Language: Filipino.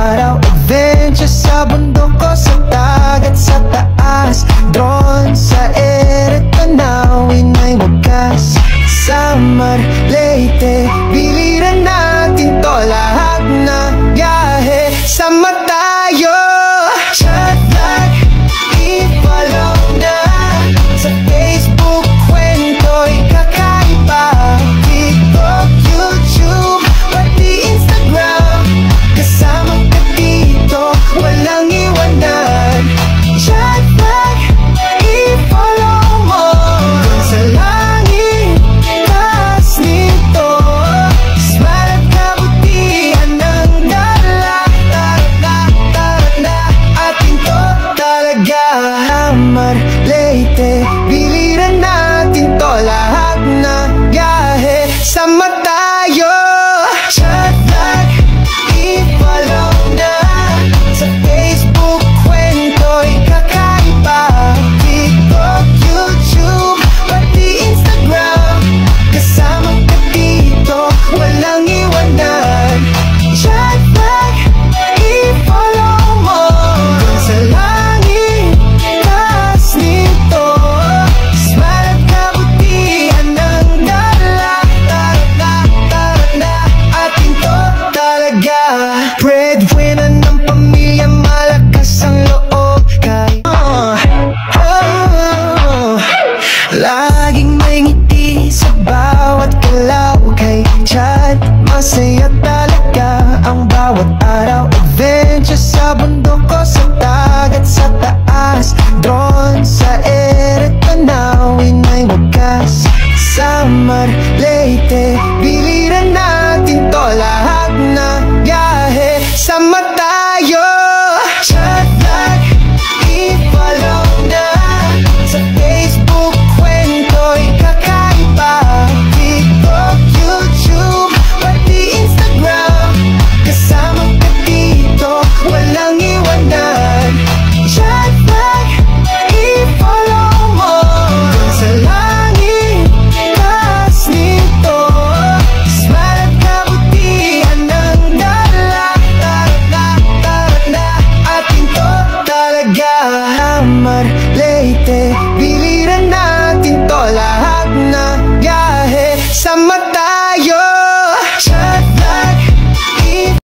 araw, adventure sa bundok o sa dagat, sa taas, drone sa ere, tanawin ay wagas. Samar, Leyte, biliran natin to, lahat na biyahe. Sama tayo, chat lag, i-follow na sa Facebook, kwento'y kakaiba. TikTok, YouTube, pati Instagram, kasama ka dito, walang iwanan. Chat lag, i-follow mo dun sa langit, taas nito. Smile at kabutihan ng dala, tara na, atin to talaga. Samar, Leyte, biliran natin to, lahat na biyahe. Sama tayo, chat lag, i-follow na sa Facebook, kwento'y kakaiba. TikTok, YouTube, pati Instagram, kasama ka dito, walang iwanan. Chat lag, i-follow mo dun sa langit, taas nito. Smile at kabutihan ng dala, tara na, atin to talaga. Breadwinner ng pamilya, malakas ang loob kay laging may ngiti sa bawat galaw kay Chad. Masaya talaga ang bawat araw, adventure sa bundok o sa dagat, sa taas, drone sa ere, tanawin ay wagas. Samar, Leyte, biliran natin to, lahat na biyahe. Sama